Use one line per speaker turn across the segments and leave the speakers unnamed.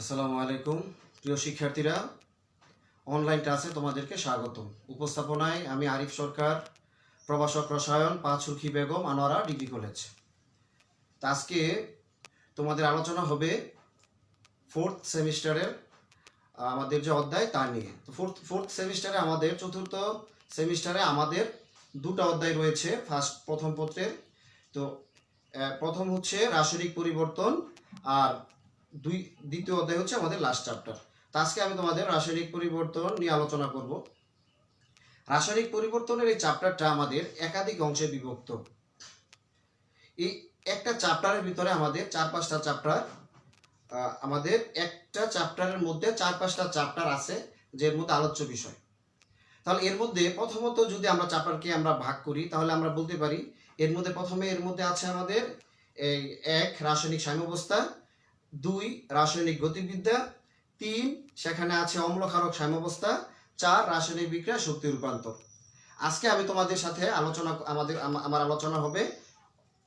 আসসালামু আলাইকুম প্রিয় শিক্ষার্থীরা, অনলাইন ক্লাসে তোমাদেরকে স্বাগতম। উপস্থাপনায় আমি আরিফ সরকার, প্রভাষক রসায়ন, পাঁচুরখি বেগম আনোয়ারা ডিগ্রি কলেজ। তো আজকে তোমাদের আলোচনা হবে ফোর্থ সেমিস্টারের আমাদের যে অধ্যায় তা নিয়ে। তো ফোর্থ সেমিস্টারে আমাদের চতুর্থ সেমিস্টারে আমাদের দুটো অধ্যায় রয়েছে প্রথম পত্রের। তো প্রথম হচ্ছে রাসায়নিক পরিবর্তন, আর দ্বিতীয় অধ্যায় হচ্ছে আমাদের লাস্ট চ্যাপ্টার। তো আজকে আমি তোমাদের রাসায়নিক পরিবর্তন নিয়ে আলোচনা করব। রাসায়নিক পরিবর্তনের এই চ্যাপ্টারটা আমাদের একাধিক অংশে বিভক্ত। এই একটা চ্যাপ্টারের ভিতরে আমাদের 4-5টা চ্যাপ্টার, আমাদের একটা চ্যাপ্টারের মধ্যে 4-5টা চ্যাপ্টার আছে যের মধ্যে আলোচ্য বিষয়। তাহলে এর মধ্যে প্রথমত যদি আমরা চ্যাপ্টারকে আমরা ভাগ করি তাহলে আমরা বলতে পারি এর মধ্যে আছে আমাদের 1 রাসায়নিক সাম্যাবস্থা, 2 রাসায়নিক গতিবিদ্যা, 3 সেখানে আছে অম্লক্ষারক সাম্যাবস্থা, 4 রাসায়নিক বিক্রিয়া শক্তি রূপান্তর। আজকে আমি তোমাদের সাথে আমার আলোচনা হবে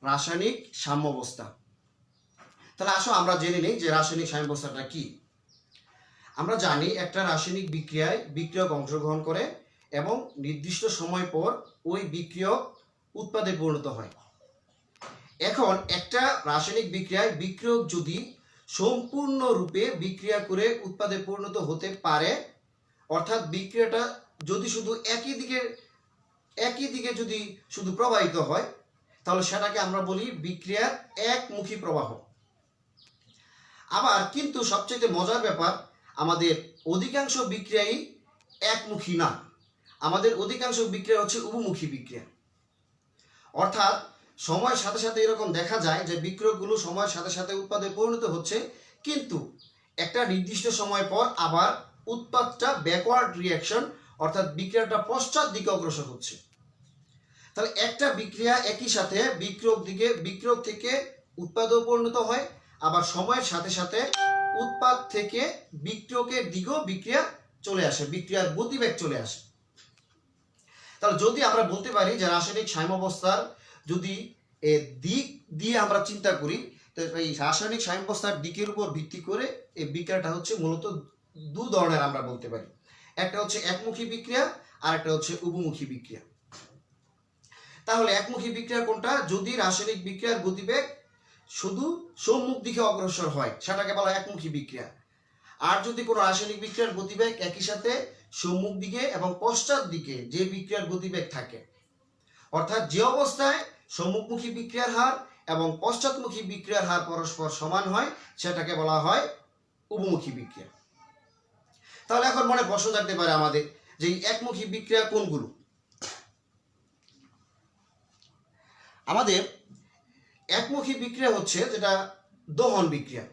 রাসায়নিক সাম্যাবস্থা। তাহলে আসো আমরা জেনে নিই যে রাসায়নিক সাম্যাবস্থাটা কি। আমরা জানি একটা রাসায়নিক বিক্রিয়ায় বিক্রিয়ক অংশগ্রহণ করে এবং নির্দিষ্ট সময় পর ওই বিক্রিয়ক উৎপাদে পরিণত হয়। এখন একটা রাসায়নিক বিক্রিয়ায় বিক্রিয়ক যদি সম্পূর্ণরূপে বিক্রিয়া করে উৎপাদে পরিণত হতে পারে, অর্থাৎ বিক্রিয়াটা যদি শুধু একই দিকে যদি শুধু প্রবাহিত হয়, তাহলে সেটাকে আমরা বলি বিক্রিয়ার একমুখী প্রবাহ। আবার কিন্তু সবচেয়ে মজার ব্যাপার, আমাদের অধিকাংশ বিক্রিয়াই একমুখী না, আমাদের অধিকাংশ বিক্রিয়া হচ্ছে উভমুখী বিক্রিয়া। অর্থাৎ সময়ের সাথে সাথে এরকম দেখা যায় যে বিক্রিয়কগুলো সময়ের সাথে সাথে উৎপাদে পরিণত হচ্ছে, কিন্তু একটা নির্দিষ্ট সময় পর আবার উৎপাদটা ব্যাকওয়ার্ড রিয়াকশন, অর্থাৎ বিক্রিয়াটা পশ্চাৎ দিকে অগ্রসর হচ্ছে। তাহলে একটা বিক্রিয়া একই সাথে বিক্রিয়ক থেকে উৎপাদে পরিণত হয়, আবার সময়ের সাথে সাথে উৎপাদ থেকে বিক্রিয়কের দিকেও বিক্রিয়া চলে আসে, বিক্রিয়ার গতিবেগ চলে আসে। তাহলে যদি আমরা বলতে পারি যে রাসায়নিক সাম্যাবস্থার যদি দিক দিয়ে আমরা চিন্তা করি, তো এই রাসায়নিক সাম্যাবস্থার দিকের উপর ভিত্তি করে এই বিক্রিয়াটা হচ্ছে মূলত দু ধরনের আমরা বলতে পারি। একটা হচ্ছে একমুখী বিক্রিয়া, আর একটা হচ্ছে উভমুখী বিক্রিয়া। তাহলে একমুখী বিক্রিয়া কোনটা? যদি রাসায়নিক বিক্রিয়ার গতিবেগ শুধু সম্মুখ দিকে অগ্রসর হয় সেটাকে বলা হয় একমুখী বিক্রিয়া। আর যদি কোনো রাসায়নিক বিক্রিয়ার গতিবেগ একই সাথে সম্মুখ দিকে এবং পশ্চাৎ দিকে যে বিক্রিয়ার গতিবেগ থাকে, অর্থাৎ যে অবস্থায় সম্মুখমুখী বিক্রিয়ার হার এবং পশ্চাৎমুখী বিক্রিয়ার হার পরস্পর সমান হয় সেটাকে বলা হয় উভমুখী বিক্রিয়া। তাহলে এখন মনে প্রশ্ন থাকতে পারে আমাদের যে একমুখী বিক্রিয়া কোনগুলো? আমাদের একমুখী বিক্রিয়া হচ্ছে যেটা দহন বিক্রিয়া।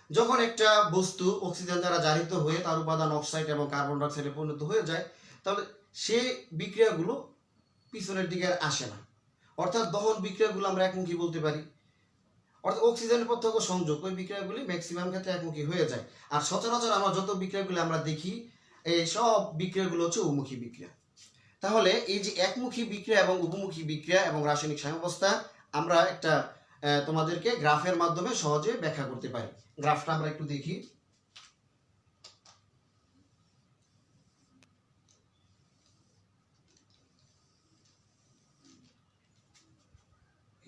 যখন একটা বস্তু অক্সিজেন দ্বারা জারিত হয়ে তার উপাদান অক্সাইড এবং কার্বন ডাইঅক্সাইডে পরিণত হয়ে যায়, তাহলে সেই বিক্রিয়াগুলো পিছনের দিকে আসে না, অর্থাৎ দহন বিক্রিয়াগুলো আমরা একমুখী বলতে পারি। অর্থাৎ অক্সিজেনের প্রত্যক্ষ সংযোগ, ওই বিক্রিয়াগুলি ম্যাক্সিমাম ক্ষেত্রে একমুখী হয়ে যায়। আর সচরাচর আমরা যত বিক্রিয়াগুলি আমরা দেখি, এই সব বিক্রিয়াগুলো হচ্ছে উভমুখী বিক্রিয়া। তাহলে এই যে একমুখী বিক্রিয়া এবং উভমুখী বিক্রিয়া এবং রাসায়নিক সাম্যাবস্থা আমরা একটা তোমাদেরকে গ্রাফের মাধ্যমে সহজে ব্যাখ্যা করতে পারি। গ্রাফটা আমরা একটু দেখি।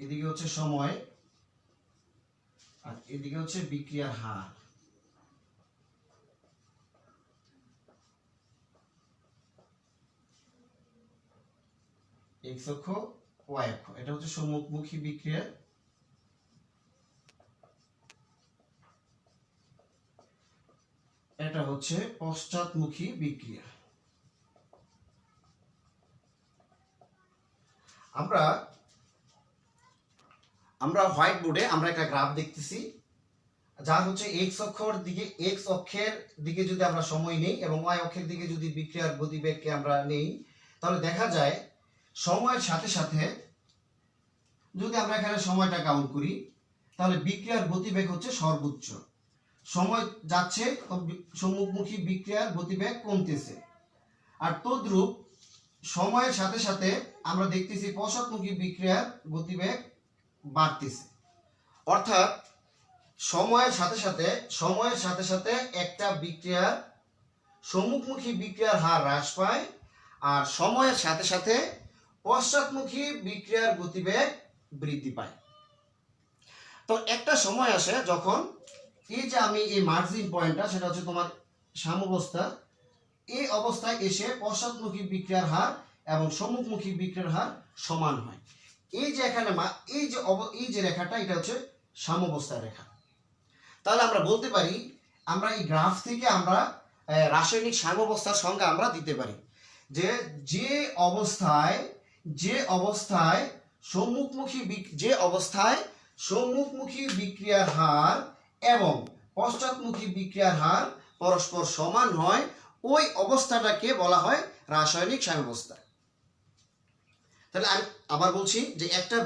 এদিকে হচ্ছে সময় আর এদিকে হচ্ছে বিক্রিয়ার হার। এক্স অক্ষ, ওয়াই অক্ষ, এটা হচ্ছে সম্মুখমুখী বিক্রিয়া, এটা হচ্ছে পশ্চাৎমুখী বিক্রিয়া। আমরা হোয়াইট বোর্ডে আমরা একটা গ্রাফ দেখতেছি, যার হচ্ছে এক্স অক্ষের দিকে যদি আমরা সময় নেই এবং ওয়াই অক্ষের দিকে যদি বিক্রিয়ার গতিবেগকে আমরা নেই, তাহলে দেখা যায় সময়ের সাথে সাথে যদি আমরা এখানে সময়টা কাউন্ট করি, তাহলে বিক্রিয়ার গতিবেগ হচ্ছে সর্বোচ্চ। সময় যাচ্ছে, সম্মুখমুখী বিক্রিয়ার গতিবেগ কমতেছে। আর তদ্রূপ সময়ের সাথে সাথে আমরা দেখতেছি পশ্চাৎমুখী বিক্রিয়ার গতিবেগ বাড়তেছে। অর্থাৎ সময়ের সাথে সাথে একটা বিক্রিয়ার সম্মুখমুখী বিক্রিয়ার হার হ্রাস পায়, আর সময়ের সাথে সাথে পশ্চাৎমুখী বিক্রিয়ার গতিবেগ বৃদ্ধি পায়। তো একটা সময় আসে যখন এই যে আমি এই মার্জিন পয়েন্টটা, সেটা হচ্ছে তোমার সাম্যাবস্থা, এই অবস্থায় এসে পশ্চাৎমুখী বিক্রিয়ার হার এবং সম্মুখমুখী বিক্রিয়ার হার সমান হয়। এই যে এখানে এই যে রেখাটা, এটা হচ্ছে সাম্যাবস্থার রেখা। তাহলে আমরা বলতে পারি, আমরা এই গ্রাফ থেকে আমরা রাসায়নিক সাম্যাবস্থার সংজ্ঞা আমরা দিতে পারি যে যে অবস্থায় সম্মুখমুখী বিক্রিয়ার হার এবং পশ্চাৎমুখী বিক্রিয়ার হার পরস্পর সমান হয়, ওই অবস্থাটাকে বলা হয় রাসায়নিক সাম্যাবস্থা। তাহলে আমি আবার বলছি যে একটা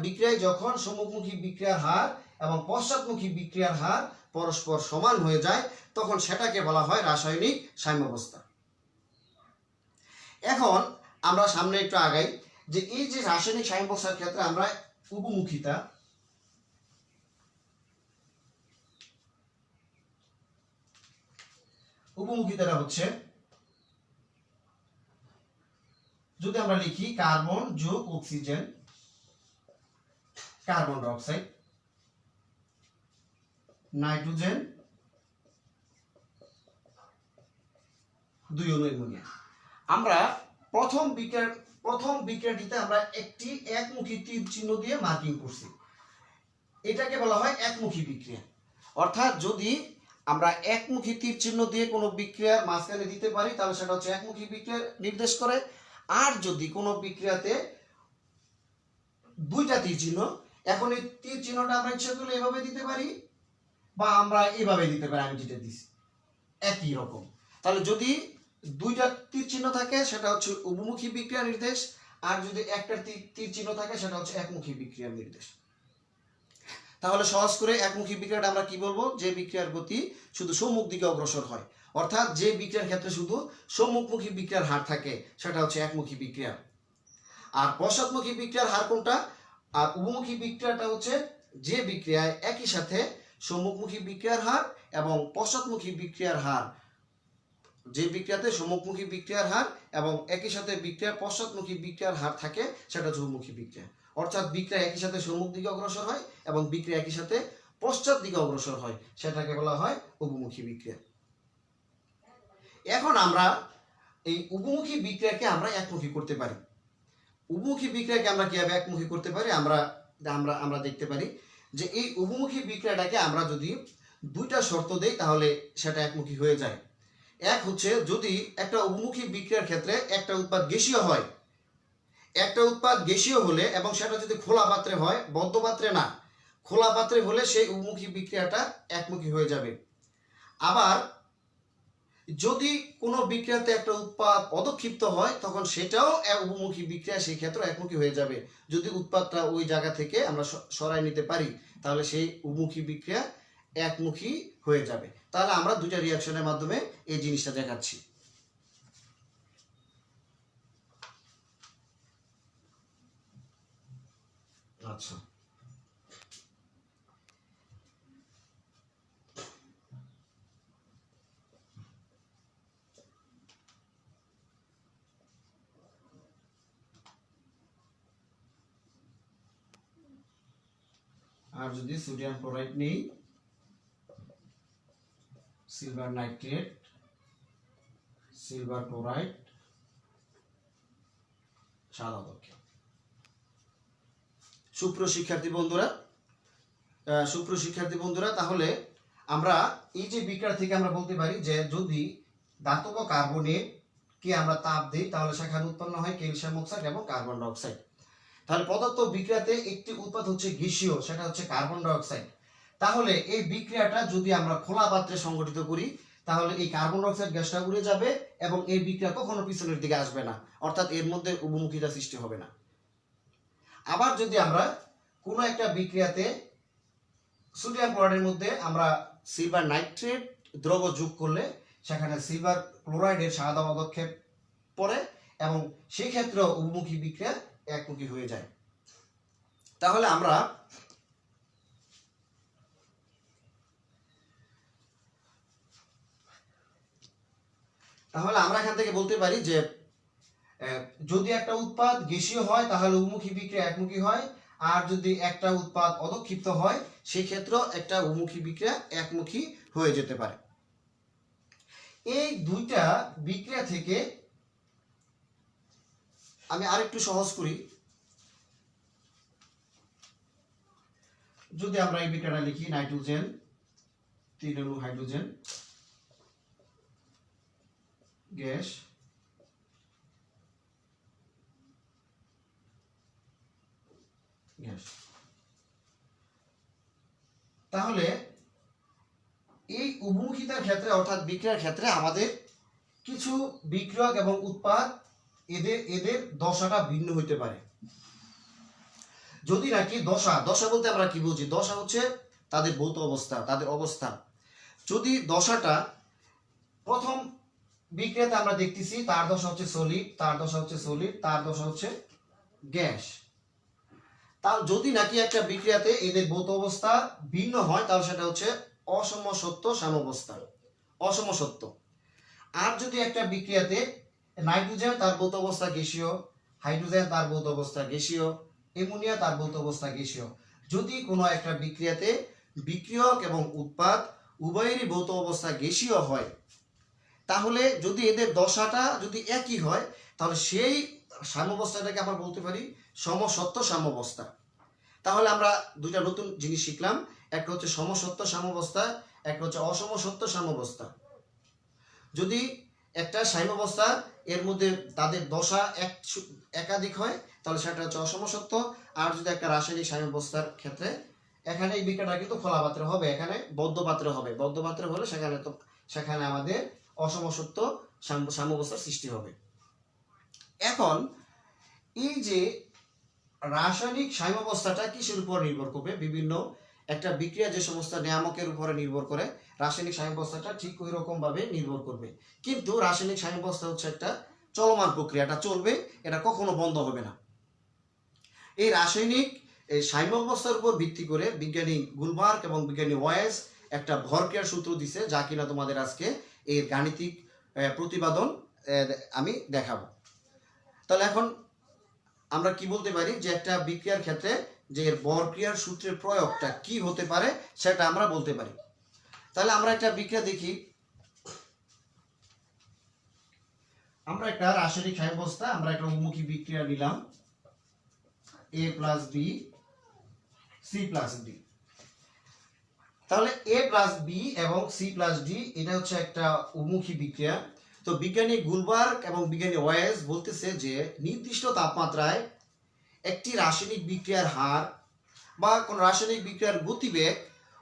বিক্রিয়ায় যখন সম্মুখমুখী বিক্রিয়ার হার এবং পশ্চাৎমুখী বিক্রিয়ার হার পরস্পর সমান হয়ে যায়, তখন সেটাকে বলা হয় রাসায়নিক সাম্যাবস্থা। এখন আমরা সামনে একটু আগাই, যে এই যে রাসায়নিক সাম্যাবস্থার ক্ষেত্রে আমরা উপমুখিতাটা হচ্ছে, যদি আমরা লিখি কার্বন যোগ oxygen, carbon die oxide, nitrogen, 2 অণু অ্যামোনিয়া। আমরা প্রথম বিক্রিয়াটিতে আমরা একটি একমুখী তীর চিহ্ন দিয়ে মার্কিং করছি, এটাকে বলা হয় একমুখী বিক্রিয়া। অর্থাৎ যদি আমরা একমুখী তীর চিহ্ন দিয়ে কোনো বিক্রিয়ার মাঝখানে দিতে পারি, তাহলে সেটা হচ্ছে একমুখী বিক্রিয়া নির্দেশ করে। আর যদি কোনো বিক্রিয়াতে দুইটা তীর চিহ্ন, এখন এই তীর চিহ্নটা আমরা ইচ্ছা করলে এভাবে দিতে পারি বা আমরা এভাবে দিতে পারি, আমি যেটা দিছি একই রকম। তাহলে যদি দুইটা তীর চিহ্ন থাকে, সেটা হচ্ছে উভমুখী বিক্রিয়া নির্দেশ, আর যদি একটা তীর চিহ্ন থাকে, সেটা হচ্ছে একমুখী বিক্রিয়া নির্দেশ। তাহলে সহজ করে একমুখী বিক্রিয়াটা আমরা কি বলবো? যে বিক্রিয়ার গতি শুধু সম্মুখ দিকে অগ্রসর হয়, অর্থাৎ যে বিক্রিয়ার ক্ষেত্রে শুধু সম্মুখমুখী বিক্রিয়ার হার থাকে, সেটা হচ্ছে একমুখী বিক্রিয়া। আর পশ্চাৎমুখী বিক্রিয়ার হার কোনটা? আর উভমুখী বিক্রিয়াটা হচ্ছে যে বিক্রিয়ায় একই সাথে সম্মুখমুখী বিক্রিয়ার হার এবং পশ্চাৎমুখী বিক্রিয়ার হার, যে বিক্রিয়াতে সম্মুখমুখী বিক্রিয়ার হার এবং একই সাথে বিক্রিয়ার পশ্চাৎমুখী বিক্রিয়ার হার থাকে, সেটা হচ্ছে উভমুখী বিক্রিয়া। অর্থাৎ বিক্রিয়া একই সাথে সম্মুখ দিকে অগ্রসর হয় এবং বিক্রিয়া একই সাথে পশ্চাৎ দিকে অগ্রসর হয়, সেটাকে বলা হয় উভমুখী বিক্রিয়া। এখন আমরা এই উভমুখী বিক্রিয়াকে আমরা একমুখী করতে পারি। উভমুখী বিক্রিয়াকে আমরা কিভাবে একমুখী করতে পারি আমরা দেখতে পারি যে এই উভমুখী বিক্রিয়াটাকে আমরা যদি দুইটা শর্ত দেই, তাহলে সেটা একমুখী হয়ে যায়। এক হচ্ছে, যদি একটা উভমুখী বিক্রিয়ার ক্ষেত্রে একটা উৎপাদ গ্যাসীয় হয়, একটা উৎপাদ গ্যাসীয় হলে এবং সেটা যদি খোলা পাত্রে হয়, বদ্ধ পাত্রে না, খোলা পাত্রে হলে সেই উভমুখী বিক্রিয়াটা একমুখী হয়ে যাবে। আবার যদি কোনো বিক্রিয়াতে একটা উৎপাদ অদক্ষিপ্ত হয়, তখন সেটাও উভমুখী বিক্রিয়া, সেই ক্ষেত্রে একমুখী হয়ে যাবে। যদি উৎপাদটা ওই জায়গা থেকে আমরা সরাই নিতে পারি, তাহলে সেই উভমুখী বিক্রিয়া একমুখী হয়ে যাবে। তাহলে আমরা দুইটা রিঅ্যাকশনের মাধ্যমে এই জিনিসটা দেখাচ্ছি। আচ্ছা, আর যদি সোডিয়াম ক্লোরাইড নেই, সিলভার নাইট্রেট, সিলভার ক্লোরাইড, সাদা আদক্ষেপ। সুপ্রিয় শিক্ষার্থী বন্ধুরা, তাহলে আমরা এই যে বিক্রিয়া থেকে আমরা বলতে পারি যে যদি ধাতব কার্বনেটকে আমরা তাপ দিই, তাহলে সেখানে উৎপন্ন হয় ক্যালসিয়াম অক্সাইড এবং কার্বন ডাই অক্সাইড। তাহলে পদার্থ বিক্রিয়াতে একটি উৎপাদ হচ্ছে গ্যাসীয়, সেটা হচ্ছে কার্বন ডাই অক্সাইড। তাহলে এই বিক্রিয়াটা যদি আমরা খোলা পাত্রে সংগঠিত করি, তাহলে এই কার্বন ডাই অক্সাইড গ্যাসটা উড়ে যাবে এবং এই বিক্রিয়া কখনো পিছনের দিকে আসবে না, অর্থাৎ এর মধ্যে উভমুখিতা সৃষ্টি হবে না। আবার যদি আমরা কোনো একটা বিক্রিয়াতে সোডিয়াম ক্লোরাইডের মধ্যে আমরা সিলভার নাইট্রেট দ্রব যোগ করলে, সেখানে সিলভার ক্লোরাইডের সাদা পদক্ষেপ পড়ে এবং সেই ক্ষেত্রে উভমুখী বিক্রিয়া একমুখী হয়ে যায়। তাহলে আমরা তাহলে আমরা এখান থেকে বলতে পারি যে যদি একটা উৎপাদ গ্যাসীয় হয় তাহলে উন্মুখী বিক্রিয়া একমুখী হয়, আর যদি একটা উৎপাদ অধক্ষিপ্ত হয় সেই ক্ষেত্রে একটা উন্মুখী বিক্রিয়া একমুখী হয়ে যেতে পারে। এই দুইটা বিক্রিয়া থেকে আমি আরেকটু সহজ করি। যদি আমরা এই বিক্রিয়াটা লিখি, নাইট্রোজেন 3 অণু হাইড্রোজেন গ্যাস গ্যাস, তাহলে এই উন্মুখিতার ক্ষেত্রে অর্থাৎ বিক্রিয়ার ক্ষেত্রে আমাদের কিছু বিক্রিয়ক এবং উৎপাদ এদের দশাটা ভিন্ন হইতে পারে। যদি নাকি দশা বলতে আমরা কি বুঝি? দশা হচ্ছে তাদের ভৌত অবস্থা, তাদের অবস্থান। যদি দশাটা প্রথম বিক্রিয়াতে আমরা দেখতেছি তার দশা হচ্ছে সলিড, তার দশা হচ্ছে সলিড, তার দশা হচ্ছে গ্যাস। তার যদি নাকি একটা বিক্রিয়াতে এদের ভৌত অবস্থা ভিন্ন হয় তাহলে সেটা হচ্ছে অসমসত্ব সাম্যাবস্থা, অসমসত্ব। আর যদি একটা বিক্রিয়াতে নাইট্রোজেন তার ভৌত অবস্থা গ্যাসীয়, হাইড্রোজেন তার ভৌত অবস্থা গ্যাসীয়, অ্যামোনিয়া তার ভৌত অবস্থা গ্যাসীয়, যদি কোনো একটা বিক্রিয়াতে বিক্রিয়ক এবং উৎপাদ উভয়েরই ভৌত অবস্থা গ্যাসীয় হয়, তাহলে যদি এদের দশাটা যদি একই হয় তাহলে সেই সাম্যাবস্থাটাকে আমরা বলতে পারি সমসত্ব সাম্যাবস্থা। তাহলে আমরা দুইটা নতুন জিনিস শিখলাম, একটা হচ্ছে সমসত্ব সাম্যাবস্থা, একটা হচ্ছে অসমসত্ব সাম্যাবস্থা। যদি একটা সাম্যাবস্থা এর মধ্যে তাদের দশা একাধিক হয় তাহলে সেটা হচ্ছে অসমসত্ব। আর যদি একটা রাসায়নিক সাম্যাবস্থার ক্ষেত্রে এখানে এই বিক্রিয়াটা কিন্তু খোলা পাত্রে হবে, এখানে বদ্ধ পাত্রে হবে, বদ্ধ পাত্রে হলে সেখানে আমাদের অসমসত্ব সাম্যাবস্থার সৃষ্টি হবে। এখন এই যে রাসায়নিক সাম্যাবস্থাটা কিসের উপর নির্ভর করবে? বিভিন্ন একটা বিক্রিয়া যে সমস্ত নিয়ামকের উপরে নির্ভর করে রাসায়নিক সাম্যাবস্থাটা ঠিক ওই রকম ভাবে নির্ভর করবে। কিন্তু রাসায়নিক সাম্যাবস্থা হচ্ছে একটা চলমান প্রক্রিয়া, এটা চলবে, এটা কখনো বন্ধ হবে না। এই রাসায়নিক এই সাম্যাবস্থার উপর ভিত্তি করে বিজ্ঞানী গুলবার্গ এবং বিজ্ঞানী ওয়েস একটা ভরক্রিয়ার সূত্র দিছে, যা কিনা তোমাদের আজকে এর গাণিতিক প্রতিপাদন আমি দেখাবো। তাহলে এখন আমরা কি বলতে পারি যে একটা বিক্রিয়ার ক্ষেত্রে যে এর ভরক্রিয়ার সূত্রের প্রয়োগটা কি হতে পারে সেটা আমরা বলতে পারি। তাহলে আমরা একটা বিক্রিয়া দেখি, আমরা একটা রাসায়নিক সাম্যাবস্থা, আমরা একটা উন্মুখী বিক্রিয়া নিলাম A plus B C plus D. তাহলে A প্লাস বি এবং সি প্লাস ডি এটা হচ্ছে একটা উন্মুখী বিক্রিয়া। তো বিজ্ঞানী গুলবার্গ এবং বিজ্ঞানী ওয়েস বলতেছে যে নির্দিষ্ট তাপমাত্রায় একটি রাসায়নিক বিক্রিয়ার হার বা কোন রাসায়নিক বিক্রিয়ার গতিবেগ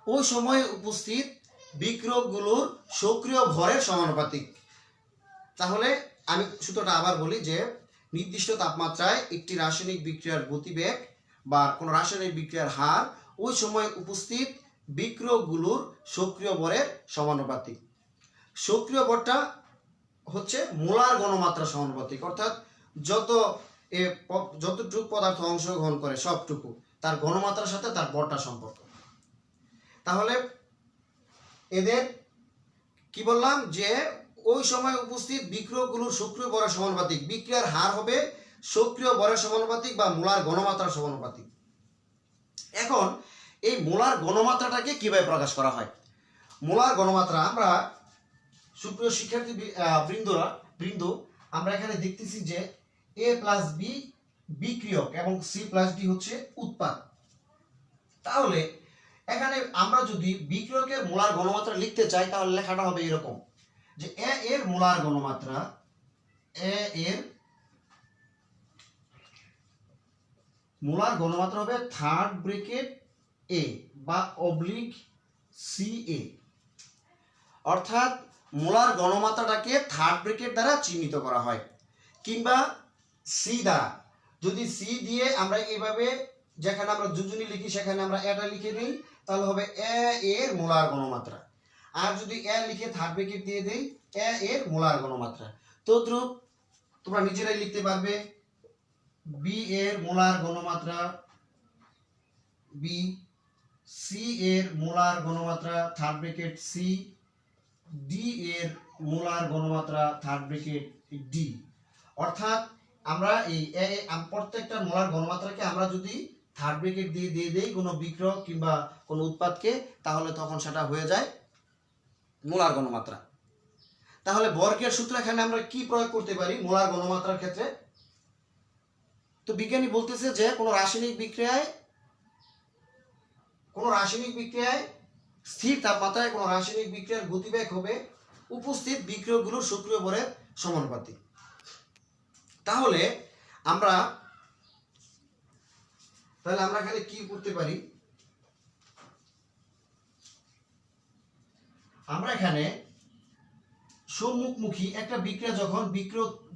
ওই সময়ে উপস্থিত বিক্রিয়কগুলোর সক্রিয় ভরের সমানুপাতিক। তাহলে আমি সূত্রটা আবার বলি যে নির্দিষ্ট তাপমাত্রায় একটি রাসায়নিক বিক্রিয়ার গতিবেগ বা কোন রাসায়নিক বিক্রিয়ার হার ওই সময় উপস্থিত বিক্রিয়কগুলোর সক্রিয় ভরের সমানুপাতিক। সক্রিয় ভরটা হচ্ছে মোলার ঘনমাত্রা সমানুপাতিক, অর্থাৎ যতটুকু পদার্থ অংশগ্রহণ করে সবটুকু তার ঘনমাত্রার সাথে তার ভরটা সম্পর্ক। তাহলে এদের কি বললাম যে ওই সময় উপস্থিত বিক্রিয়কগুলোর সক্রিয় ভরের সমানুপাতিক, বিক্রিয়ার হার হবে সক্রিয় ভরের সমানুপাতিক বা মোলার ঘনমাত্রার সমানুপাতিক। এখন এই মোলার ঘনমাত্রাটাকে কিভাবে প্রকাশ করা হয়? মোলার ঘনমাত্রা আমরা সুপ্রিয় শিক্ষার্থী বৃন্দ আমরা এখানে দেখতেছি যে A প্লাস বি বিক্রিয়ক এবং সি প্লাস ডি হচ্ছে উৎপাদ। তাহলে এখানে আমরা যদি বিক্রিয়কের মোলার ঘনমাত্রা লিখতে চাই তাহলে লেখাটা হবে এরকম যে A এর মোলার ঘনমাত্রা, A এর মোলার ঘনমাত্রা হবে থার্ড ব্র্যাকেট A বা অবলিক CA, অর্থাৎ মোলার ঘনমাত্রাটাকে থার্ড ব্র্যাকেট দ্বারা চিহ্নিত করা হয়, কিংবা সি দ্বারা। যদি সি দিয়ে আমরা এইভাবে যেখানে আমরা যোজনী লিখি সেখানে আমরা এটা লিখে দিই তাহলে হবে A এর মোলার ঘনমাত্রা, আর যদি A লিখে থার্ড ব্র্যাকেট দিয়ে দেই A এর মোলার ঘনমাত্রা। তদ্রূপ তোমরা নিজেরাই লিখতে পারবে B এর মোলার ঘনমাত্রা B, সি এর মোলার ঘনমাত্রা থার্ড ব্র্যাকেট সি, ডি এর মোলার ঘনমাত্রা থার্ড ব্র্যাকেট ডি। অর্থাৎ আমরা এই প্রত্যেকটা মোলার ঘনমাত্রাকে আমরা যদি থার্ড ব্র্যাকেট দিয়ে দেই কোনো বিক্রিয়ক কিংবা কোনো উৎপাদকে, তাহলে তখন সেটা হয়ে যায় মোলার ঘনমাত্রা। তাহলে বর্গের সূত্র এখানে আমরা কি প্রয়োগ করতে পারি মোলার ঘনমাত্রার ক্ষেত্রে? তো বিজ্ঞানী বলতেছে যে কোনো রাসায়নিক বিক্রিয়ায় স্থির তাপমাত্রায় কোনো রাসায়নিক বিক্রিয়ার গতিবেগ হবে উপস্থিত বিক্রিয়কগুলোর সক্রিয় ভরের সমানুপাতিক। তাহলে আমরা এখানে কি করতে পারি? আমরা এখানে সম্মুখমুখী একটা বিক্রিয়া যখন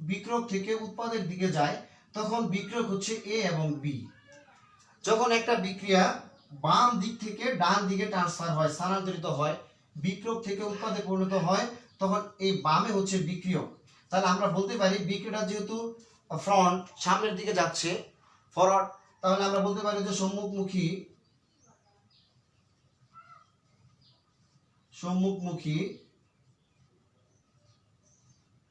বিক্রিয়ক থেকে উৎপাদের দিকে যায়, তখন বিক্রিয়ক হচ্ছে এ এবং বি। যখন একটা বিক্রিয়া বাম দিক থেকে ডান দিকে ট্রান্সফার হয়, স্থানান্তরিত হয়, বিক্রিয়ক থেকে উৎপাদে পরিণত হয়, তখন এই বামে হচ্ছে বিক্রিয়ক। তাহলে আমরা বলতে পারি বিক্রিয়াটা যেহেতু ফ্রন্ট সামনের দিকে যাচ্ছে, ফরওয়ার্ড, তাহলে আমরা বলতে পারি যে সম্মুখমুখী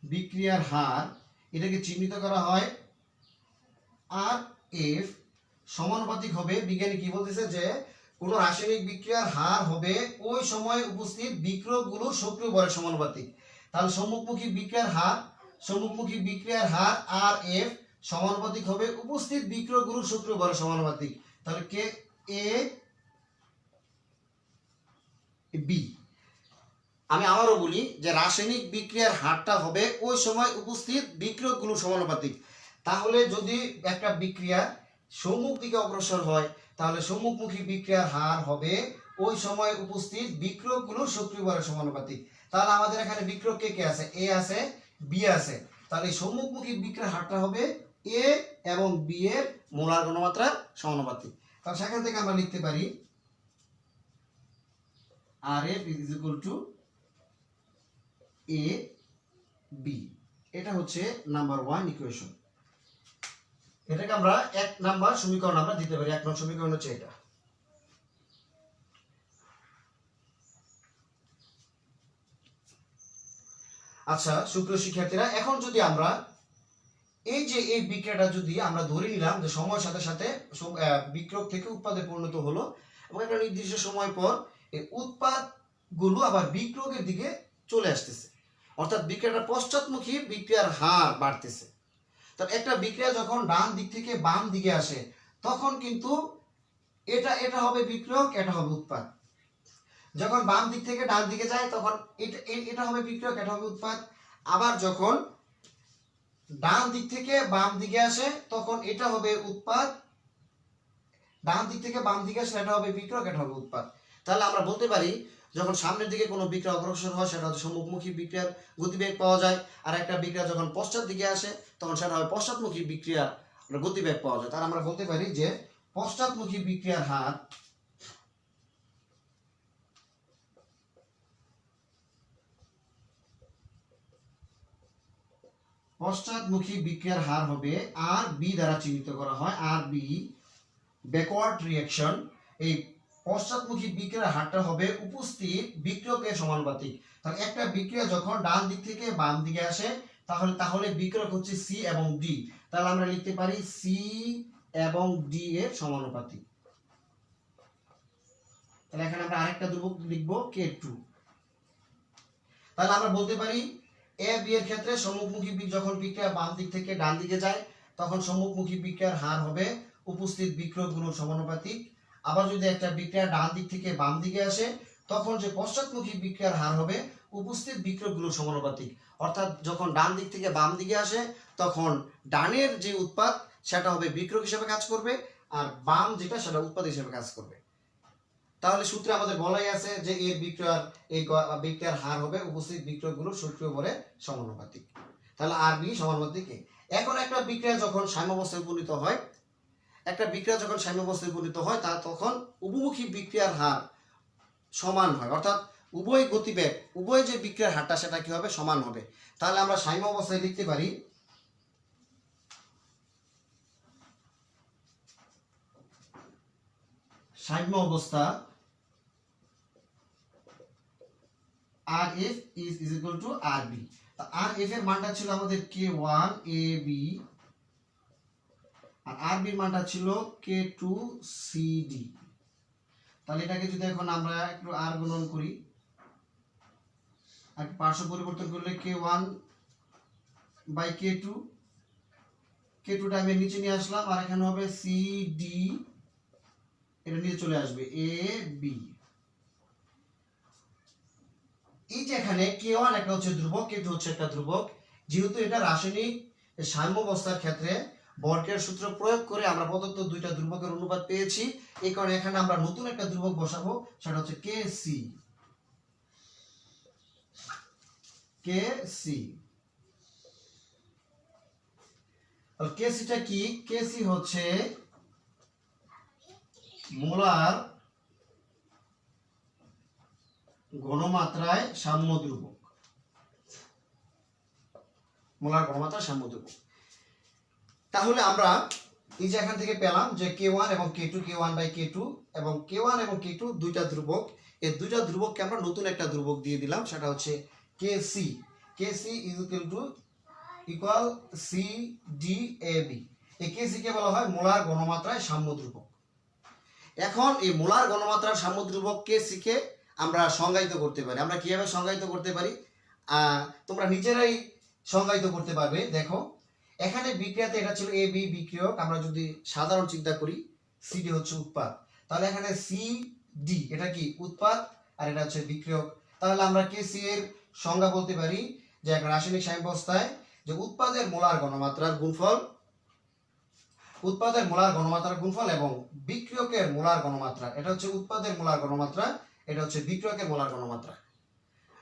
বিক্রিয়ার হার, এটাকে চিহ্নিত করা হয় আর এফ সমানুপাতিক হবে। বিজ্ঞানী কি বলতেছে যে কোন রাসায়নিক বিক্রিয়ার হার হবে ওই সময় উপস্থিত বিক্রিয়কগুলোর সক্রিয় ভরের সমানুপাতিক। তাহলে সম্মুখমুখী বিক্রিয়ার হার আর এফ সমানুপাতিক হবে উপস্থিত বিক্রিয়কগুলোর সক্রিয় ভরের সমানুপাতিক। তাহলে কে এ বি। আমি আবারও বলি যে রাসায়নিক বিক্রিয়ার হারটা হবে ওই সময় উপস্থিত বিক্রিয়কগুলোর সমানুপাতিক। তাহলে যদি একটা বিক্রিয়া সম্মুখ দিকে অগ্রসর হয়, তাহলে সম্মুখমুখী বিক্রিয়ার হার হবে ওই সময় উপস্থিত বিক্রিয়কগুলোর সক্রিয় ভরের সমানুপাতিক। তাহলে আমাদের এখানে বিক্রিয়ক কে আছে? এ আছে, বি আছে। তাহলে সম্মুখমুখী বিক্রিয়ার হারটা হবে এ এবং বি এর মোলার ঘনমাত্রার সমানুপাতিক। তাহলে সেখান থেকে আমরা লিখতে পারি R F is equal to A B. এটা হচ্ছে নাম্বার 1 ইকুয়েশন। এটাকে আমরা 1 নাম্বার সমীকরণ আমরা দিতে পারি। 1 নং সমীকরণ হচ্ছে এটা। আচ্ছা সুপ্রিয় শিক্ষার্থীরা, এখন যদি আমরা এই যে এই বিক্রিয়াটা যদি আমরা ধরে নিলাম যে সময়ের সাথে সাথে বিক্রিয়ক থেকে উৎপাদে পরিণত হলো এবং একটা নির্দিষ্ট সময় পর এই উৎপাদগুলো আবার বিক্রিয়কের দিকে চলে আসতেছে, অর্থাৎ বিক্রিয়াটা পশ্চাৎমুখী বিক্রিয়ার হার বাড়তেছে। তাহলে একটা বিক্রিয়া যখন ডান দিক থেকে বাম দিকে আসে, তখন কিন্তু এটা হবে বিক্রিয়ক, এটা হবে উৎপাদ। যখন বাম দিক থেকে ডান দিকে যায়, তখন এটা হবে বিক্রিয়ক, এটা হবে উৎপাদ। আবার যখন ডান দিক থেকে বাম দিকে আসে, তখন এটা হবে উৎপাদ। ডান দিক থেকে বাম দিকে আসে, এটা হবে বিক্রিয়ক, এটা হবে উৎপাদ। তাহলে আমরা বলতে পারি যখন সামনের দিকে কোনো বিক্রিয়া অগ্রসর হয়, সেটা হচ্ছে সম্মুখমুখী বিক্রিয়ার গতিবেগ পাওয়া যায়। আর একটা বিক্রিয়া যখন পশ্চাৎ দিকে আসে, তখন সেটা হয় পশ্চাৎমুখী বিক্রিয়ার গতিবেগ পাওয়া যায়। তাহলে আমরা বলতে পারি যে পশ্চাৎমুখী বিক্রিয়ার হার হবে আর বি দ্বারা চিহ্নিত করা হয়। আর বি ব্যাকওয়ার্ড রিঅ্যাকশন। এই পশ্চাৎমুখী বিক্রিয়ার হারটা হবে উপস্থিত বিক্রিয়কের সমানুপাতিক। তাহলে একটা বিক্রিয়া যখন ডান দিক থেকে বাম দিকে আসে, তাহলে বিক্রিয়ক হচ্ছে সি এবং ডি। তাহলে আমরা লিখতে পারি সি এবং ডি এর সমানুপাতিক। তাহলে এখানে আমরা আরেকটা ধ্রুবক লিখব K2। তাহলে আমরা বলতে পারি এ বি এর ক্ষেত্রে সম্মুখমুখী যখন বিক্রিয়া বাম দিক থেকে ডান দিকে যায়, তখন সম্মুখমুখী বিক্রিয়ার হার হবে উপস্থিত বিক্রিয়কগুলোর সমানুপাতিক। আবার যদি একটা বিক্রিয়া ডান দিক থেকে বাম দিকে আসে, তখন যে পশ্চাৎমুখী বিক্রিয়ার হার হবে উপস্থিত বিক্রিয়কগুলোর সমানুপাতিক। অর্থাৎ যখন ডান দিক থেকে বাম দিকে আসে, তখন ডানের যে উৎপাদ সেটা হবে বিক্রিয়ক হিসেবে কাজ করবে, আর বাম যেটা সেটা উৎপাদ হিসেবে কাজ করবে। তাহলে সূত্রে আমাদের বলাই আছে যে এই বিক্রিয়ার হার হবে উপস্থিত বিক্রিয়কগুলোর সক্রিয় ভরের সমানুপাতিক। তাহলে আর বি সমানুপাতিক এ। এখন একটা বিক্রিয়া যখন সাম্যাবস্থায় উপনীত হয়, তা তখন উভমুখী বিক্রিয়ার হার সমান হয়, অর্থাৎ উভয় গতিবেগ, উভয় যে বিক্রিয়ার হারটা সেটা কি হবে? সমান হবে। তাহলে আমরা সাম্যাবস্থায় লিখতে পারি সাম্য অবস্থা R F is equal to R B. R F এর মানটা ছিল আমাদের K1 AB, আর আর বির মানটা ছিল K2 CD। তাহলে এটাকে যদি এখন আমরা একটু আর গুণন করি, আর পার্শ্ব পরিবর্তন করলে K1 বাই K2, K2টা আমি নিচে নিয়ে আসলাম, আর এখানে হবে CD, এটা নিচে চলে আসবে AB। এই যে এখানে K1 একটা হচ্ছে ধ্রুবক, K2 হচ্ছে একটা ধ্রুবক, যেহেতু এটা রাসায়নিক সাম্যাবস্থার ক্ষেত্রে বর্গের সূত্র প্রয়োগ করে আমরা প্রদত্ত দুইটা ধ্রুবকের অনুপাত পেয়েছি, এই কারণে এখানে আমরা নতুন একটা ধ্রুবক বসাবো, সেটা হচ্ছে KC। KCটা কি? KC হচ্ছে মোলার ঘনমাত্রায় সাম্য ধ্রুবক, মোলার ঘনমাত্রায় সাম্য ধ্রুবক। তাহলে আমরা এই যে এখান থেকে পেলাম যে K1 এবং K2, K1 বাই K2, এবং K1 এবং K2 দুইটা ধ্রুবক, এই দুইটা ধ্রুবককে আমরা নতুন একটা ধ্রুবক দিয়ে দিলাম, সেটা হচ্ছে KC। KC is equal CDAB। এই KC কে বলা হয় মোলার ঘনমাত্রায় সাম্য ধ্রুবক। এখন এই মোলার ঘনমাত্রার সাম্য ধ্রুবক KC কে আমরা সংজ্ঞায়িত করতে পারি। আমরা কিভাবে সংজ্ঞায়িত করতে পারি? তোমরা নিজেরাই সংজ্ঞায়িত করতে পারবে। দেখো, এখানে বিক্রিয়াতে এটা ছিল AB বিক্রিয়ক, আমরা যদি সাধারণ চিন্তা করি, CD হচ্ছে উৎপাদ, তাহলে এখানে CD এটা কি উৎপাদ, আর এটা হচ্ছে বিক্রিয়ক। তাহলে আমরা KC এর সংজ্ঞা বলতে পারি যে এক রাসায়নিক সাম্যাবস্থায় যে উৎপাদের মোলার ঘনমাত্রার গুণফল, উৎপাদের মোলার ঘনমাত্রার গুণফল এবং বিক্রিয়কের মোলার ঘনমাত্রা, এটা হচ্ছে উৎপাদের মোলার ঘনমাত্রা, এটা হচ্ছে বিক্রিয়কের মোলার ঘনমাত্রা।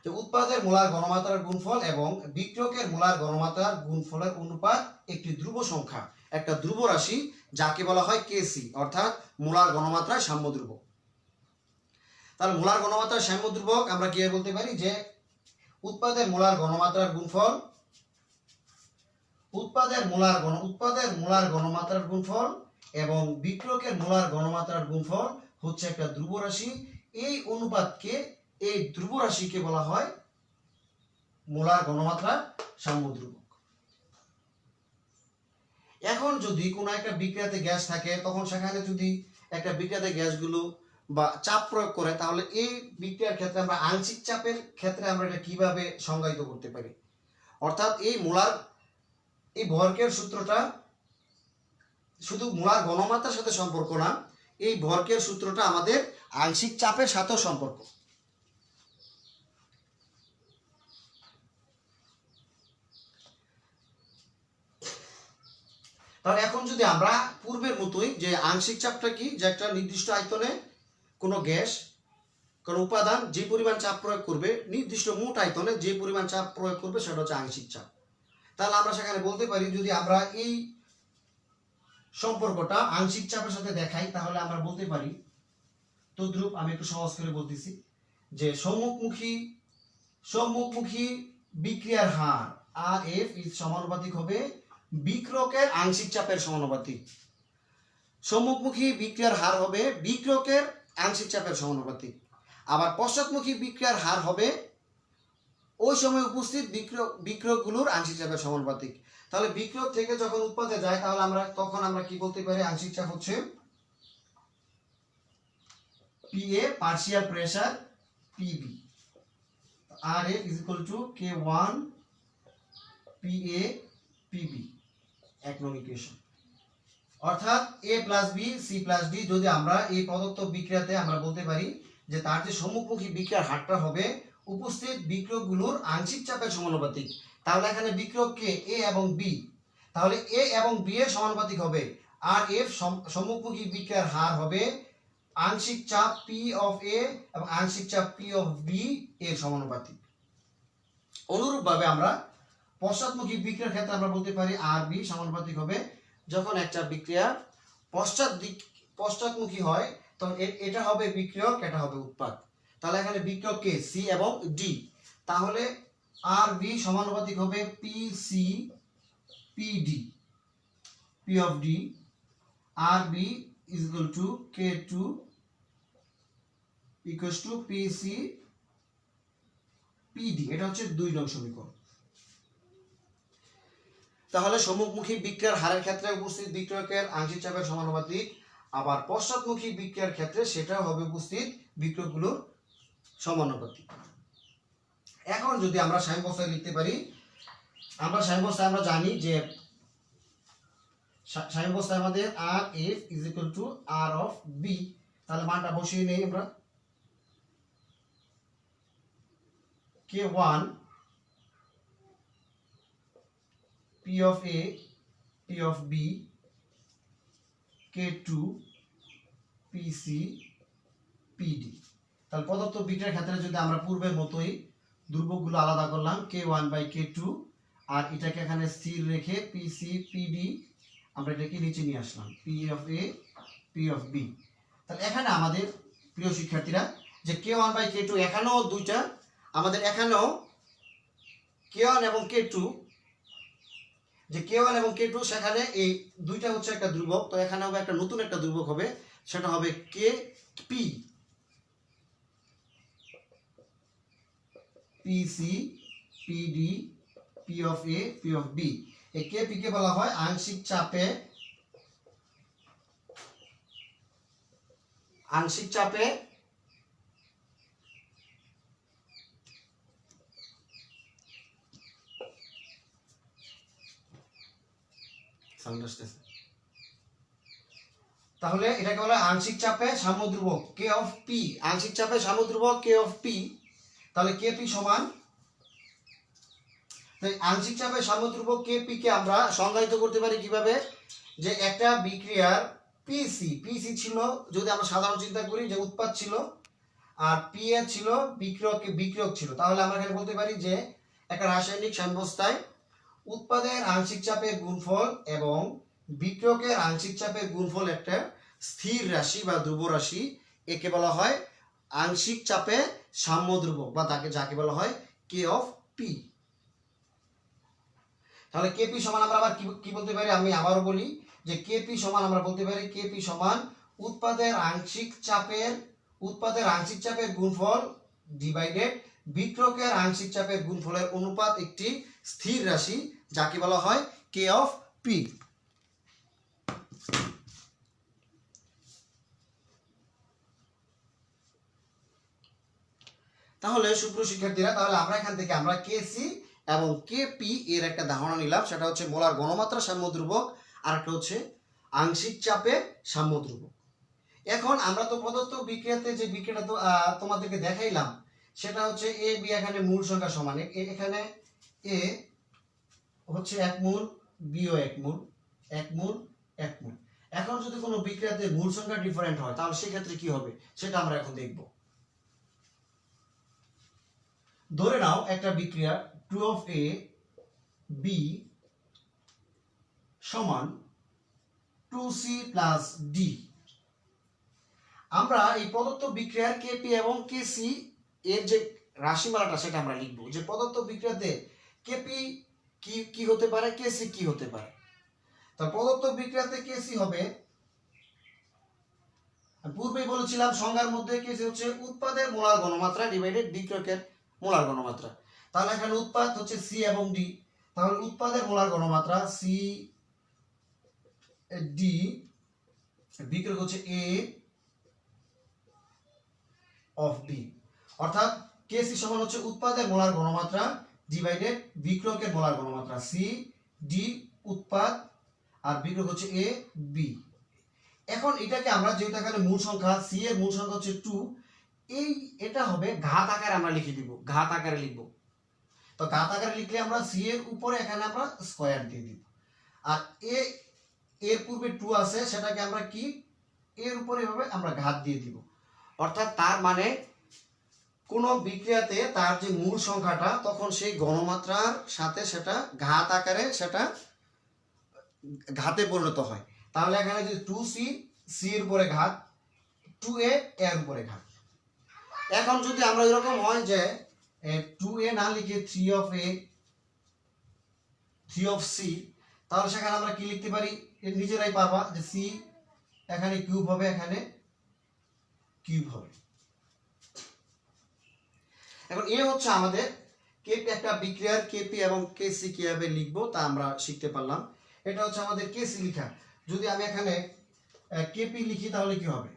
যে উৎপাদের মোলার ঘনমাত্রার গুণফল এবং বিক্রিয়কের মোলার ঘনমাত্রার গুণফলের অনুপাত একটি ধ্রুব সংখ্যা, একটা ধ্রুব রাশি, যাকে বলা হয় KC, অর্থাৎ মোলার ঘনমাত্রায় সাম্য ধ্রুবক। তাহলে মোলার ঘনমাত্রার সাম্য ধ্রুবক আমরা কি বলতে পারি যে উৎপাদের মোলার ঘনমাত্রার গুণফল, উৎপাদের মোলার ঘনমাত্রার গুণফল এবং বিক্রিয়কের মোলার ঘনমাত্রার গুণফল হচ্ছে একটা ধ্রুব রাশি। এই অনুপাতকে, এই ধ্রুব রাশিকে বলা হয় মোলার ঘনমাত্রা সাম্য ধ্রুবক। এখন যদি কোনো একটা বিক্রিয়াতে গ্যাস থাকে, তখন সেখানে যদি একটা বিক্রিয়াতে গ্যাসগুলো বা চাপ প্রয়োগ করে, তাহলে এই বিক্রিয়ার ক্ষেত্রে আমরা আংশিক চাপের ক্ষেত্রে আমরা এটা কিভাবে সংজ্ঞায়িত করতে পারি? অর্থাৎ এই মোলার, এই ভরকের সূত্রটা শুধু মোলার ঘনমাত্রার সাথে সম্পর্ক না, এই ভরকের সূত্রটা আমাদের আংশিক চাপের সাথেও সম্পর্ক। তাহলে এখন যদি আমরা পূর্বের মতোই, যে আংশিক চাপটা কি, যে একটা নির্দিষ্ট আয়তনে কোনো গ্যাস, কোনো উপাদান যে পরিমাণ চাপ প্রয়োগ করবে, নির্দিষ্ট মোট আয়তনে যে পরিমাণ চাপ প্রয়োগ করবে, সেটা হচ্ছে আংশিক চাপ। তাহলে আমরা সেখানে বলতে পারি, যদি আমরা এই সম্পর্কটা আংশিক চাপের সাথে দেখাই, তাহলে আমরা বলতে পারি, তদ্রূপ আমি একটু সহজ করে বলতেছি, যে সম্মুখমুখী বিক্রিয়ার হার RF ইজ সমানুপাতিক হবে বিক্রিয়কের আংশিক চাপের সমানুপাতিক। সম্মুখমুখী বিক্রিয়ার হার হবে বিক্রিয়কের আংশিক চাপের সমানুপাতিক। আবার পশ্চাৎমুখী বিক্রিয়ার হার হবে ওই সময় উপস্থিত বিক্রিয়কগুলোর আংশিক চাপের সমানুপাতিক। তাহলে বিক্রিয়ক থেকে যখন উৎপাদে যায়, তাহলে তখন আমরা কি বলতে পারি? আংশিক চাপ হচ্ছে PA partial pressure PB, RF is equal to K1 PA PB, এক নং ইকুয়েশন। অর্থাৎ A plus B C plus D, যদি আমরা এই প্রদত্ত বিক্রিয়াতে আমরা বলতে পারি যে তার যে সম্মুখমুখী বিক্রিয়ার হারটা হবে উপস্থিত বিক্রিয়কগুলোর আংশিক চাপের সমানুপাতিক, তাহলে এখানে বিক্রিয়ককে A এবং B, তাহলে A এবং B এর সমানুপাতিক হবে, আর F সম্মুখমুখী বিক্রিয়ার হার হবে আংশিক চাপ P অফ A এবং আংশিক চাপ P অফ B এর সমানুপাতিক। অনুরূপভাবে আমরা পশ্চাৎমুখী বিক্রিয়ার ক্ষেত্রে আমরা বলতে পারি RB সমানুপাতিক হবে, যখন একটা বিক্রিয়া পশ্চাৎমুখী হয়, তখন এটা হবে বিক্রিয়ক, এটা হবে উৎপাদ। তাহলে এখানে বিক্রিয়ককে C এবং D, তাহলে RB সমানুপাতিক হবে PC PD, P of D, RB is equal to K2 equals to PC PD, এটা হচ্ছে 2 নং সমীকরণ। তাহলে সম্মুখমুখী বিক্রিয়ার হারের ক্ষেত্রে উপস্থিত বিক্রিয়কের আংশিক চাপের সমানুপাতিক, আবার পশ্চাৎমুখী বিক্রিয়ার ক্ষেত্রে সেটাও হবে উপস্থিত বিক্রিয়কগুলোর সমানুপাতিক। এখন যদি আমরা সাম্যাবস্থায় লিখতে পারি, আমরা সাম্যাবস্থায় আমরা জানি যে সাম্যাবস্থায় আমাদের R F is equal to R of B, তাহলে মানটা বসিয়ে নেই আমরা। K1 P of A P of B K2 PC PD। তাহলে পদার্থ বিক্রিয়ার ক্ষেত্রে যদি আমরা পূর্বের মতোই ধ্রুবকগুলো আলাদা করলাম, K1 বাই K2, আর এটাকে এখানে স্থির রেখে PC PD আমরা এটাকে নিচে নিয়ে আসলাম, P of A P of B। তাহলে এখানে আমাদের প্রিয় শিক্ষার্থীরা যে K1 বাই K2 এখানেও দুইটা, আমাদের এখানেও K1 এবং K2, যে K1 এবং K2 সেখানে এই দুইটা হচ্ছে একটা ধ্রুবক, তো এখানে হবে একটা নতুন একটা ধ্রুবক হবে, সেটা হবে KP PC PD P of A P of B। এই KP কে বলা হয় আংশিক চাপে তাহলে এটাকে বলা হয় আংশিক চাপে সাম্যধ্রুবক K of P, আংশিক চাপে সাম্যধ্রুবক K of P। তাহলে KP সমান, তাই আংশিক চাপে সাম্যধ্রুবক KP কে আমরা সংজ্ঞায়িত করতে পারি কিভাবে, যে একটা বিক্রিয়ার PC ছিল, যদি আমরা সাধারণ চিন্তা করি যে উৎপাদ ছিল, আর PA ছিল বিক্রিয়ক ছিল, তাহলে আমরা এখানে বলতে পারি যে একটা রাসায়নিক সাম্যাবস্থায় উৎপাদের আংশিক চাপের গুণফল এবং বিক্রিয়কের আংশিক চাপের গুণফল একটা স্থির রাশি বা ধ্রুব রাশি, একে বলা হয় আংশিক চাপে সাম্যধ্রুবক, বা যাকে বলা হয় K of P। তাহলে KP সমান আমরা আবার কি বলতে পারি, আমি আবারও বলি যে KP সমান আমরা বলতে পারি KP সমান উৎপাদের আংশিক চাপের গুণফল ডিভাইডেড বিক্রিয়কের আংশিক চাপের গুণফলের অনুপাত একটি স্থির রাশি, যাকে বলা হয় K of P। তাহলে সুপ্রিয় শিক্ষার্থীরা, তাহলে আমরা এখান থেকে আমরা KC এবং KP এর একটা ধারণা নিলাম, সেটা হচ্ছে মোলার ঘনমাত্রা সাম্যধ্রুবক, আর একটা হচ্ছে আংশিক চাপে সাম্যধ্রুবক। এখন আমরা তো প্রদত্ত বিক্রিয়াতে যে বিক্রিয়াটা তো তোমাদেরকে দেখাইলাম, সেটা হচ্ছে A B এখানে মূল সংখ্যা সমান, এখানে A হচ্ছে 1 মোল, B ও 1 মোল, 1 মোল 1 মোল। এখন যদি কোনো বিক্রিয়াতে মূল সংখ্যা ডিফারেন্ট হয়, তাহলে সেক্ষেত্রে কি হবে সেটা আমরা এখন দেখব। ধরে নাও একটা বিক্রিয়া 2 of A B সমান 2C plus D। আমরা এই প্রদত্ত বিক্রিয়ার KP এবং KC এর যে রাশিমালাটা সেটা আমরা লিখব, যে প্রদত্ত বিক্রিয়াতে KP কি হতে পারে, KC কি হতে পারে। তা প্রদত্ত বিক্রিয়াতে KC হবে, পূর্বেই বলেছিলাম সংজ্ঞার মধ্যে KC হচ্ছে উৎপাদের মোলার ঘনমাত্রা ডিভাইডেড বিক্রিয়কের মোলার ঘনমাত্রা। তাহলে এখানে উৎপাদ হচ্ছে C এবং D, তাহলে উৎপাদের মোলার ঘনমাত্রা C D, বিক্রিয়ক হচ্ছে A of B, অর্থাৎ KC সমান হচ্ছে উৎপাদের মোলার ঘনমাত্রা ডিভাইডেড বিক্রিয়কের মোলার ঘনমাত্রা, C D উৎপাদ আর বিক্রিয়ক হচ্ছে A B। এখন এটাকে আমরা যেহেতু এখানে মূল সংখ্যা C এর মূল সংখ্যা হচ্ছে 2, এটা হবে ঘাত আকারে আমরা লিখে দিব, ঘাত আকারে লিখব। তো ঘাত আকারে লিখলে আমরা C এর উপরে এখানে আমরা স্কয়ার দিয়ে দিব, আর এর পূর্বে 2 আছে, সেটাকে আমরা কি এর উপরে এভাবে আমরা ঘাত দিয়ে দিব। অর্থাৎ তার মানে কোন বিক্রিয়াতে তার যে মূল সংখ্যাটা, তখন সেই ঘনমাত্রার সাথে সেটা ঘাত আকারে সেটা ঘাতে পরিণত হয়। তাহলে এখানে যে 2C, C এর উপরে ঘাত, 2A এর উপরে ঘাত। এখন যদি আমরা এরকম হয় যে 2A না লিখে 3 of A 3 of C, তাহলে সেখানে আমরা কি লিখতে পারি, নিজেরাই পারবা যে C এখানে কিউব হবে, এখানে কিউব হবে। এখন এ হচ্ছে আমাদের কেপি একটা বিক্রিয়ার কেপি এবং কেসি কিভাবে লিখবো তা আমরা শিখতে পারলাম। এটা হচ্ছে আমাদের কেসি লেখা। যদি আমি এখানে কেপি লিখি তাহলে কি হবে?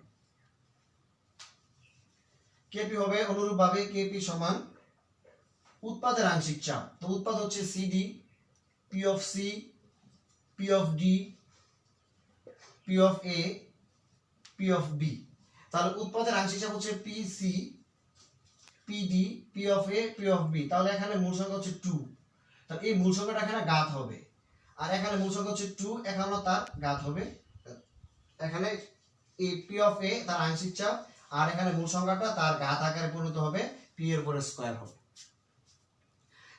কেপি হবে অনুরূপভাবে কেপি সমান উৎপাদের আংশিক চাপ। তো উৎপাদ হচ্ছে CD, P of C, P of D, P of A, P of B. তাহলে উৎপাদের আংশিক চাপ হচ্ছে P C, P D, P of A, P of B. তাহলে এখানে মূল সংখ্যা হচ্ছে 2। তাহলে এই মূল সংখ্যাটা এখানে ঘাত হবে, আর এখানে মূল সংখ্যা হচ্ছে 2, এখানেও তার ঘাত হবে। এখানে এই পি অফ এ তার আংশিক চাপ, আর এখানে মূল সংখ্যাটা তার ঘাত আকারে পরিণত হবে, পি এর উপরে স্কয়ার হবে।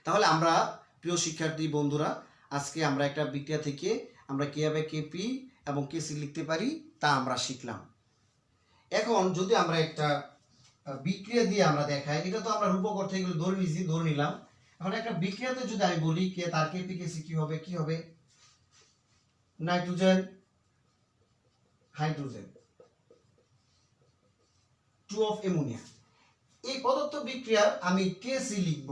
তাহলে আমরা প্রিয় শিক্ষার্থী বন্ধুরা, আজকে আমরা একটা বিক্রিয়া থেকে আমরা কিভাবে কেপি এবং কেসি লিখতে পারি তা আমরা শিখলাম। এখন যদি আমরা একটা বিক্রিয়া দিয়ে আমরা দেখাই, এটা তো আমরা রূপক অর্থে এগুলো ধরে নিলাম। এখন একটা বিক্রিয়াতে যদি আমি বলি কে তার কেপি কেসি কি হবে? Nitrogen hydrogen 2 of ammonia. এই প্রদত্ত বিক্রিয়ার আমি কেসি লিখব।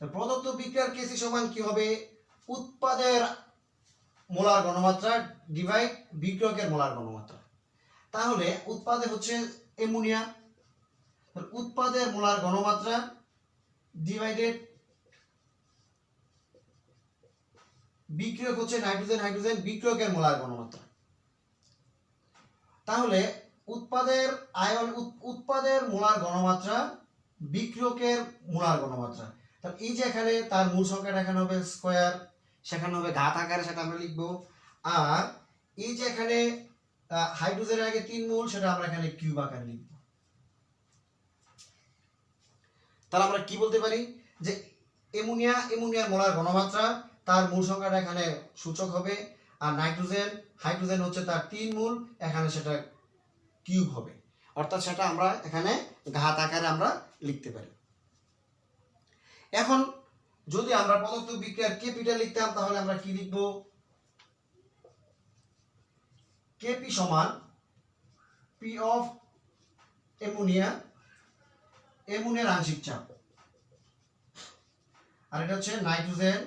প্রদত্ত বিক্রিয়ার কেসি সমান কি হবে? উৎপাদের মোলার ঘনমাত্রা ডিভাইড বিক্রিয়কের মোলার ঘনমাত্রা। তাহলে উৎপাদে হচ্ছে অ্যামোনিয়া, উৎপাদের মোলার ঘনমাত্রা ডিভাইডেড বিক্রিয়ক হচ্ছে হাইড্রোজেন বিক্রিয়কের মোলার ঘনমাত্রা। তাহলে উৎপাদের মোলার ঘনমাত্রা বিক্রিয়কের মোলার ঘনমাত্রা। তাহলে এই যে এখানে তার মূল সংখ্যাটা এখানে হবে স্কয়ার, সেখানে হবে ঘাত আকারে, সেটা আমরা লিখবো। আর এই যে এখানে হাইড্রোজেনের আগে 3 মোল, সেটা আমরা এখানে কিউব আকারে লিখব। তাহলে আমরা কি বলতে পারি যে অ্যামোনিয়ার মোলার ঘনমাত্রা, তার মূল সংখ্যাটা এখানে সূচক হবে, আর হাইড্রোজেন হচ্ছে তার 3 মোল, এখানে সেটা কিউব হবে, অর্থাৎ সেটা আমরা এখানে ঘাত আকারে আমরা লিখতে পারি। এখন যদি আমরা প্রদত্ত বিক্রিয়ার কেপিটা লিখতাম তাহলে আমরা কি লিখব? কেপি সমান পি অফ অ্যামোনিয়ার আংশিক চাপ, আর এটা হচ্ছে নাইট্রোজেন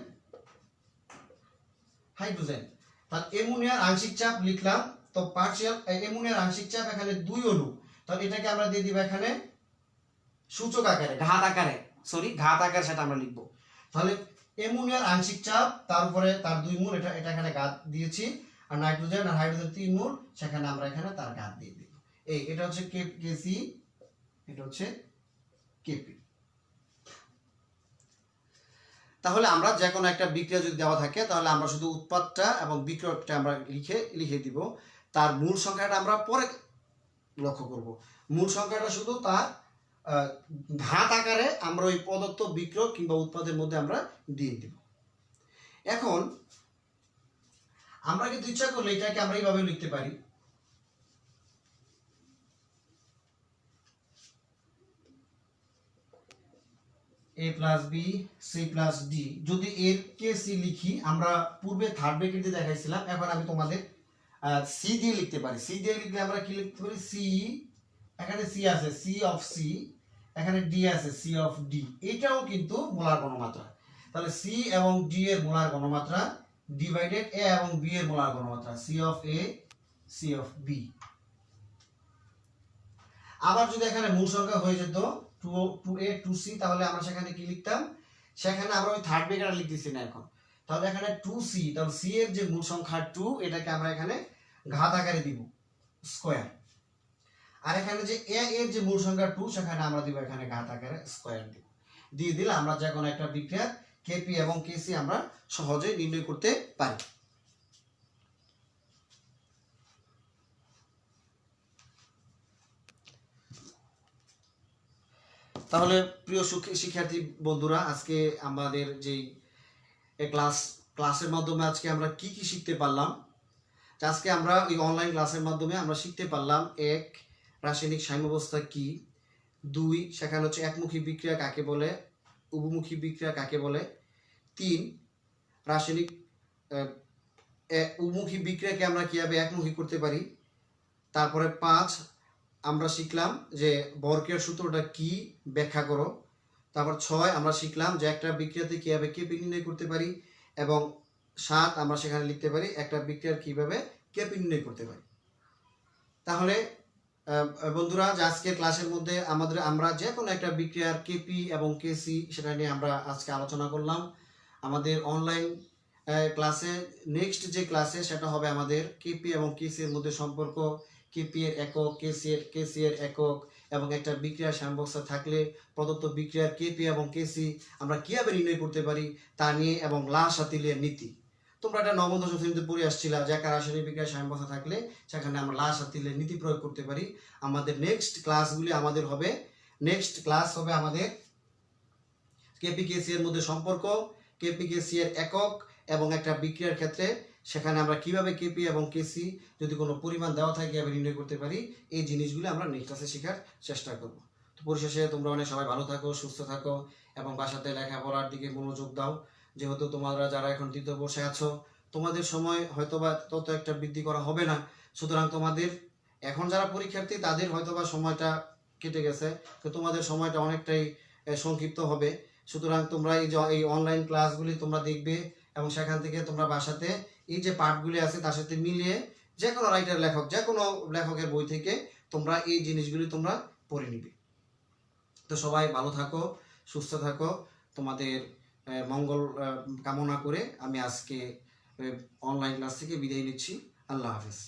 হাইড্রোজেন। তাহলে অ্যামোনিয়ার আংশিক চাপ লিখলাম। তো পার্শিয়াল অ্যামোনিয়ার আংশিক চাপ এখানে 2 অণু, তাহলে এটাকে আমরা দিয়ে দিব এখানে সূচক আকারে, ঘাত আকারে সেটা আমরা লিখব। তাহলে অ্যামোনিয়ার আংশিক চাপ, তার উপরে তার 2 মোল, এটা এখানে ঘাত দিয়েছি, আর নাইট্রোজেন আর হাইড্রোজেন 3 মোল, সেখানে আমরা এখানে তার ঘাত দিয়ে দিব। এটা হচ্ছে কেসি, এটা হচ্ছে কেপি। তাহলে আমরা যে কোনো একটা বিক্রিয়া যদি দেওয়া থাকে তাহলে আমরা শুধু উৎপাদটা এবং বিক্রিয়কটা আমরা লিখে দিব। তার মূল সংখ্যাটা আমরা পরে লক্ষ্য করব। মূল সংখ্যাটা শুধু তার ঘাত আকারে আমরা ওই প্রদত্ত বিক্রিয়ক কিংবা উৎপাদের মধ্যে আমরা দিয়ে দিব। এখন আমরা কিন্তু ইচ্ছা করলে এটাকে আমরা এইভাবে লিখতে পারি, a plus B C plus D. যদি এর কে সি লিখি, আমরা পূর্বে থার্ড ব্র্যাকেট দিয়ে দেখাইছিলাম, এখন আমি তোমাদের সি দিয়ে লিখতে পারি। সি দিয়ে লিখলে আমরা কি লিখতে পারি? সি, এখানে সি আছে, সি অফ সি, এখানে ডি আছে, সি অফ ডি। এটাও কিন্তু মোলার ঘনমাত্রা। তাহলে সি এবং ডি এর মোলার ঘনমাত্রা ডিভাইডেড এ এবং বি এর মোলার ঘনমাত্রা, C of A, C of B. আবার যদি এখানে মূল সংখ্যা হয়ে যেত 2a 2c, তাহলে আমরা সেখানে কি লিখতাম? সেখানে আমরা ওই থার্ড ব্র্যাকেট লিখতেছি না এখন। তাহলে এখানে 2c, তাহলে c এর যে মূল সংখ্যা 2, এটাকে আমরা এখানে ঘাত আকারে দিব স্কয়ার, আর এখানে যে a এর যে মূল সংখ্যা 2, সেখানে আমরা দিব এখানে ঘাত আকারে স্কয়ার দিয়ে দিলে আমরা যে কোনো একটা বিক্রিয়ার কেপি এবং কেসি আমরা সহজেই নির্ণয় করতে পারি। তাহলে প্রিয় শিক্ষার্থী বন্ধুরা, আজকে আমাদের যেই ক্লাসের মাধ্যমে আজকে আমরা কি শিখতে পারলাম। আজকে আমরা এই অনলাইন ক্লাসের মাধ্যমে আমরা শিখতে পারলাম 1 রাসায়নিক সাম্যাবস্থা কি, 2 সেখানে হচ্ছে একমুখী বিক্রিয়া কাকে বলে, উভমুখী বিক্রিয়া কাকে বলে, 3 রাসায়নিক উভমুখী বিক্রিয়াকে আমরা কিভাবে একমুখী করতে পারি, তারপরে 5 আমরা শিখলাম যে বরক্রিয়ার সূত্রটা কি, ব্যাখ্যা করো। তারপর 6 আমরা শিখলাম যে একটা বিক্রিয়াতে কিভাবে কেপি নির্ণয় করতে পারি, এবং 7 আমরা সেখানে লিখতে পারি একটা বিক্রিয়ার কিভাবে কেপি নির্ণয় করতে পারি। তাহলে বন্ধুরা, যে আজকের ক্লাসের মধ্যে আমরা যে কোনো একটা বিক্রিয়ার কেপি এবং কেসি সেটা নিয়ে আমরা আজকে আলোচনা করলাম। আমাদের অনলাইন ক্লাসে নেক্সট যে ক্লাসে সেটা হবে আমাদের কেপি এবং কেসি এর মধ্যে সম্পর্ক, কেপি এর একক, কেসি এর একক, এবং একটা বিক্রিয়ার সাম্যাবস্থা থাকলে প্রদত্ত বিক্রিয়ার কেপি এবং কেসি আমরা কিভাবে নির্ণয় করতে পারি তা নিয়ে, এবং লা-শাতিলের নীতি। তোমরা এটা নবম দশম শ্রেণীতে পড়ে আসছিলা যে একটা রাসায়নিক বিক্রিয়ার সাম্যাবস্থা থাকলে সেখানে আমরা লা-শাতিলের নীতি প্রয়োগ করতে পারি। আমাদের নেক্সট ক্লাস হবে আমাদের কেপি কেসি এর মধ্যে সম্পর্ক, কেপি কেসি এর একক, এবং একটা বিক্রিয়ার ক্ষেত্রে সেখানে আমরা কিভাবে কেপি এবং কেসি যদি কোনো পরিমাণ দেওয়া থাকে কিভাবে নির্ণয় করতে পারি, এই জিনিসগুলো আমরা নেক্সট ক্লাসে শেখার চেষ্টা করব। তো পরিশেষে তোমরা অনেক সবাই ভালো থাকো, সুস্থ থাকো, এবং বাসাতে লেখাপড়ার দিকে মনোযোগ দাও। যেহেতু তোমরা যারা এখন তৃতীয় বর্ষে আছো, তোমাদের সময় হয়তোবা তত একটা বৃদ্ধি করা হবে না, সুতরাং তোমাদের এখন যারা পরীক্ষার্থী তাদের হয়তোবা সময়টা কেটে গেছে, তো তোমাদের সময়টা অনেকটাই সংক্ষিপ্ত হবে। সুতরাং তোমরা এই অনলাইন ক্লাসগুলি তোমরা দেখবে, এবং সেখান থেকে তোমরা বাসাতে এই যে পাঠগুলি আছে তার সাথে মিলিয়ে যে কোনো লেখকের বই থেকে তোমরা এই জিনিসগুলি তোমরা পড়ে নিবে। তো সবাই ভালো থাকো, সুস্থ থাকো, তোমাদের মঙ্গল কামনা করে আমি আজকে অনলাইন ক্লাস থেকে বিদায় নিচ্ছি। আল্লাহ হাফেজ।